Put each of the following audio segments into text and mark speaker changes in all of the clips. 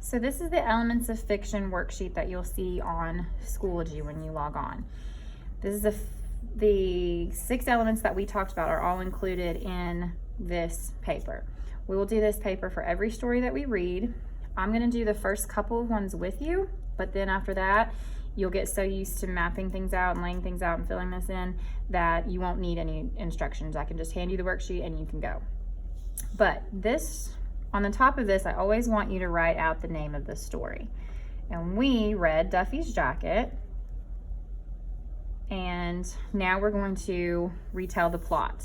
Speaker 1: So this is the Elements of Fiction worksheet that you'll see on Schoology when you log on. This is the 6 elements that we talked about are all included in this paper. We will do this paper for every story that we read. I'm going to do the first couple of ones with you, but then after that, you'll get so used to mapping things out and laying things out and filling this in that you won't need any instructions. I can just hand you the worksheet and you can go. But this, on the top of this, I always want you to write out the name of the story. And we read Duffy's Jacket, and now we're going to retell the plot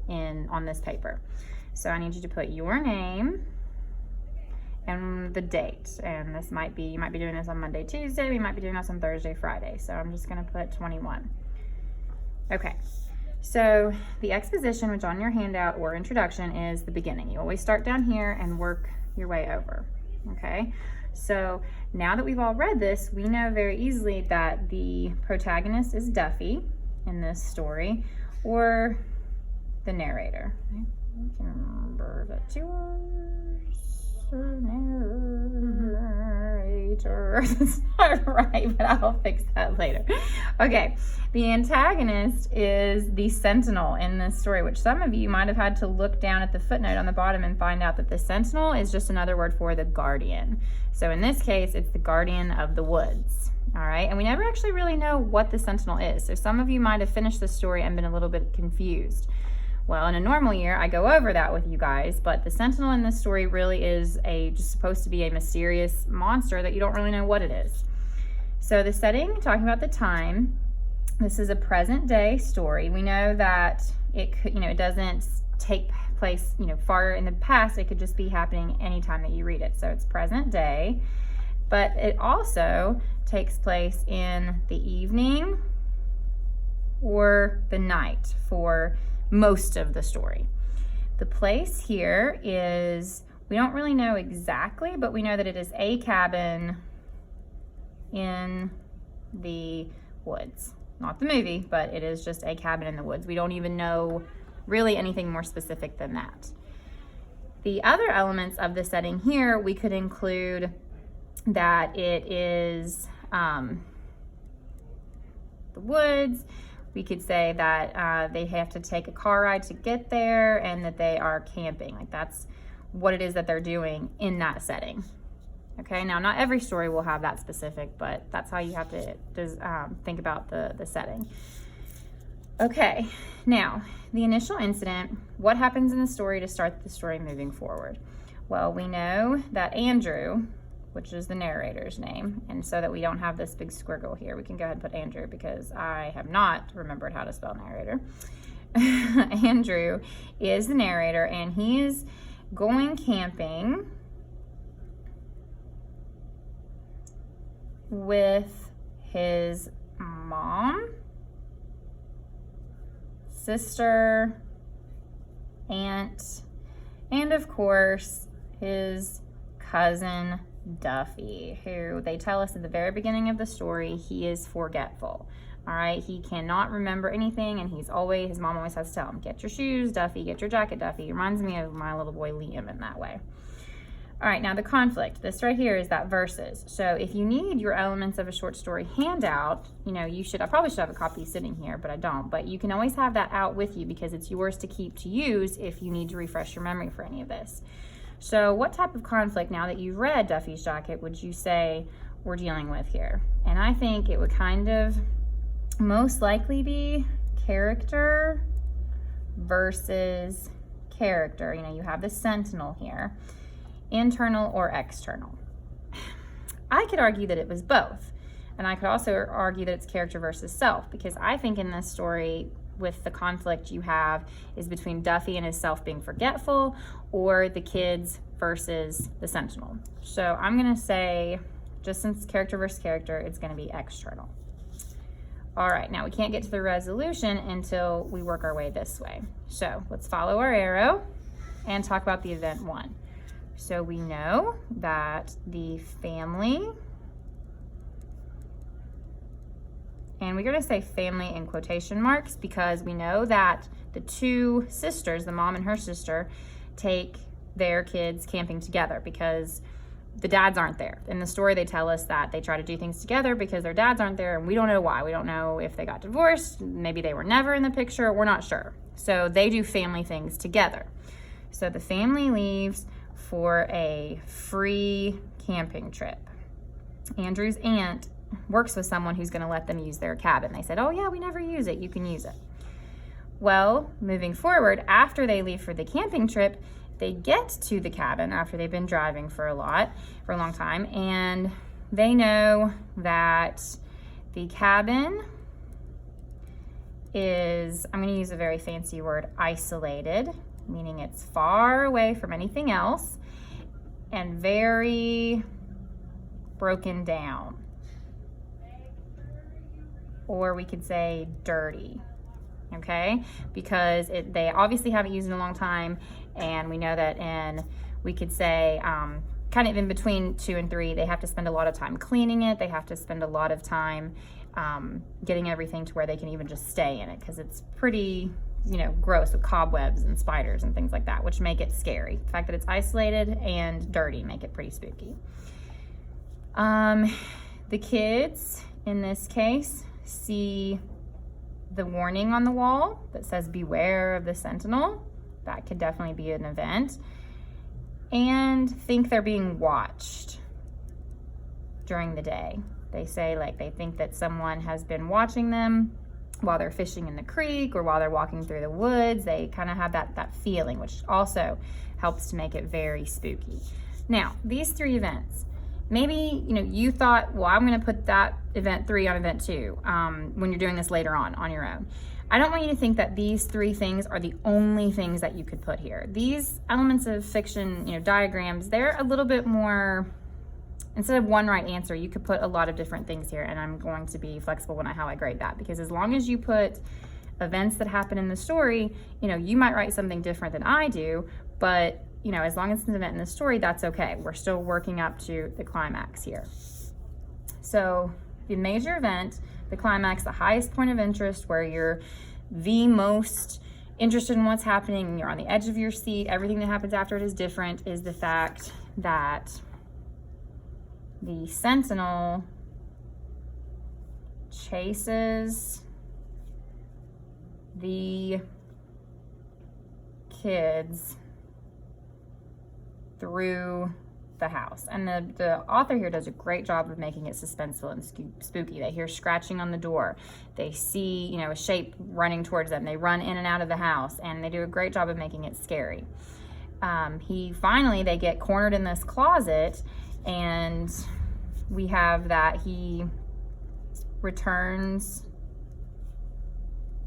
Speaker 1: on this paper. So I need you to put your name and the date, and this might be, you might be doing this on Monday, Tuesday, we might be doing this on Thursday, Friday, so I'm just going to put 21. Okay, so the exposition, which on your handout or introduction, is the beginning. You always start down here and work your way over. Okay, so now that we've all read this, we know very easily that the protagonist is Duffy in this story, or the narrator. I can remember that you are narrator. That's not right, but I'll fix that later. Okay, the antagonist is the sentinel in this story, which some of you might have had to look down at the footnote on the bottom and find out that the sentinel is just another word for the guardian. So in this case, it's the guardian of the woods. All right, and we never actually really know what the sentinel is. So some of you might have finished the story and been a little bit confused. Well, in a normal year, I go over that with you guys, but the sentinel in this story really is just supposed to be a mysterious monster that you don't really know what it is. So the setting, talking about the time, this is a present day story. We know that it could, it doesn't take place, far in the past. It could just be happening anytime that you read it. So it's present day, but it also takes place in the evening or the night for most of the story. The place here is, we don't really know exactly, but we know that it is a cabin in the woods. Not the movie, but it is just a cabin in the woods. We don't even know really anything more specific than that. The other elements of the setting here, we could include that it is the woods. We could say that they have to take a car ride to get there and that they are camping. Like, that's what it is that they're doing in that setting. Okay, now not every story will have that specific, but that's how you have to think about the setting. Okay, now the initial incident, what happens in the story to start the story moving forward? Well, we know that Andrew, which is the narrator's name, and so that we don't have this big squiggle here, we can go ahead and put Andrew because I have not remembered how to spell narrator. Andrew is the narrator, and he is going camping with his mom, sister, aunt, and of course his cousin Duffy, who they tell us at the very beginning of the story, he is forgetful. All right, he cannot remember anything, and his mom always has to tell him, get your shoes, Duffy, get your jacket, Duffy. It reminds me of my little boy Liam in that way. All right, now the conflict. This right here is that verses. So if you need your elements of a short story handout, I probably should have a copy sitting here, but I don't. But you can always have that out with you because it's yours to keep to use if you need to refresh your memory for any of this. So what type of conflict, now that you've read Duffy's Jacket, would you say we're dealing with here? And I think it would kind of most likely be character versus character. You have the sentinel here. Internal or external. I could argue that it was both, and I could also argue that it's character versus self, because I think in this story, with the conflict you have is between Duffy and his self being forgetful, or the kids versus the sentinel. So I'm going to say, just since character versus character, it's going to be external. All right, now we can't get to the resolution until we work our way this way. So let's follow our arrow and talk about the event 1. So we know that the family, and we're going to say family in quotation marks because we know that the 2 sisters, the mom and her sister, take their kids camping together because the dads aren't there. In the story, they tell us that they try to do things together because their dads aren't there, and we don't know why. We don't know if they got divorced. Maybe they were never in the picture. We're not sure. So they do family things together. So the family leaves for a free camping trip. Andrew's aunt works with someone who's going to let them use their cabin. They said, oh yeah, we never use it. You can use it. Well, moving forward, after they leave for the camping trip, they get to the cabin after they've been driving for a long time, and they know that the cabin is, I'm going to use a very fancy word, isolated, meaning it's far away from anything else and very broken down. Or we could say dirty. Okay, because they obviously haven't used it in a long time, and we know that we could say kind of in between 2 and 3, they have to spend a lot of time cleaning it. They have to spend a lot of time getting everything to where they can even just stay in it, because it's pretty, gross with cobwebs and spiders and things like that, which make it scary. The fact that it's isolated and dirty make it pretty spooky. The kids in this case see the warning on the wall that says beware of the sentinel. That could definitely be an event. And think they're being watched during the day. They say they think that someone has been watching them while they're fishing in the creek or while they're walking through the woods. They kind of have that feeling, which also helps to make it very spooky. Now, these 3 events, maybe, you thought, well, I'm going to put that event 3 on event 2 when you're doing this later on your own. I don't want you to think that these 3 things are the only things that you could put here. These elements of fiction, diagrams, they're a little bit more, instead of one right answer, you could put a lot of different things here, and I'm going to be flexible when how I grade that, because as long as you put events that happen in the story, you might write something different than I do, but as long as it's an event in the story, that's okay. We're still working up to the climax here. So the major event, the climax, the highest point of interest, where you're the most interested in what's happening and you're on the edge of your seat, everything that happens after it is different, is the fact that the sentinel chases the kids through the house. And the author here does a great job of making it suspenseful and spooky. They hear scratching on the door. They see, a shape running towards them. They run in and out of the house, and they do a great job of making it scary. They get cornered in this closet, and we have that he returns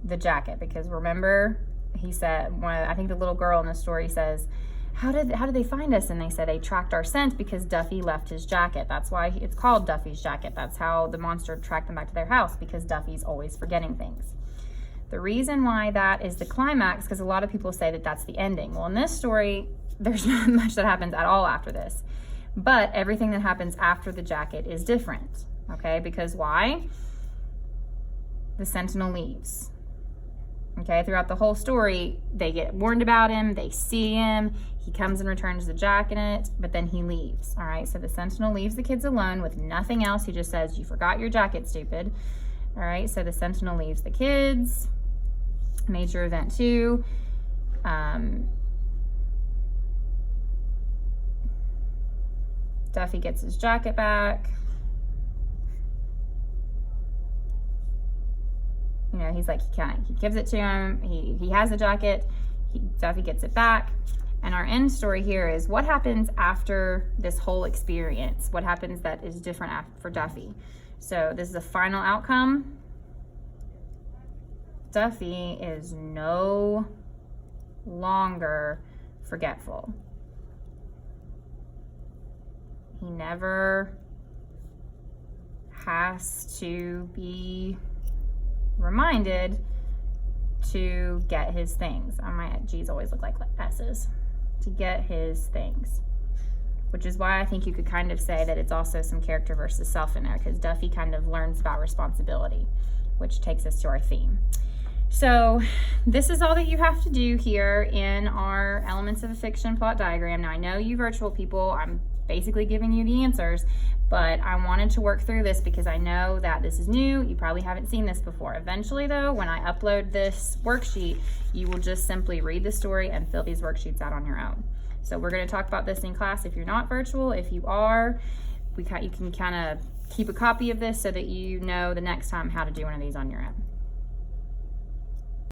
Speaker 1: the jacket, because remember, he said, I think the little girl in the story says, how did they find us? And they said they tracked our scent because Duffy left his jacket. That's why it's called Duffy's jacket. That's how the monster tracked them back to their house, because Duffy's always forgetting things. The reason why that is the climax, because a lot of people say that that's the ending. Well, in this story, there's not much that happens at all after this. But everything that happens after the jacket is different, okay? Because why? The sentinel leaves. Okay, throughout the whole story, they get warned about him, they see him, he comes and returns the jacket, but then he leaves. All right, so the sentinel leaves the kids alone with nothing else. He just says, you forgot your jacket, stupid. All right, so the sentinel leaves the kids. Major event 2. Duffy gets his jacket back. He's like, he gives it to him. He has the jacket. Duffy gets it back. And our end story here is what happens after this whole experience. What happens that is different for Duffy. So this is a final outcome. Duffy is no longer forgetful. He never has to be reminded to get his things. My G's always look like S's. To get his things. Which is why I think you could kind of say that it's also some character versus self in there, because Duffy kind of learns about responsibility, which takes us to our theme. So this is all that you have to do here in our Elements of a Fiction plot diagram. Now I know you virtual people, I'm basically giving you the answers, but I wanted to work through this because I know that this is new. You probably haven't seen this before. Eventually though, when I upload this worksheet, you will just simply read the story and fill these worksheets out on your own. So we're going to talk about this in class if you're not virtual. If you are, you can kind of keep a copy of this so that you know the next time how to do one of these on your own.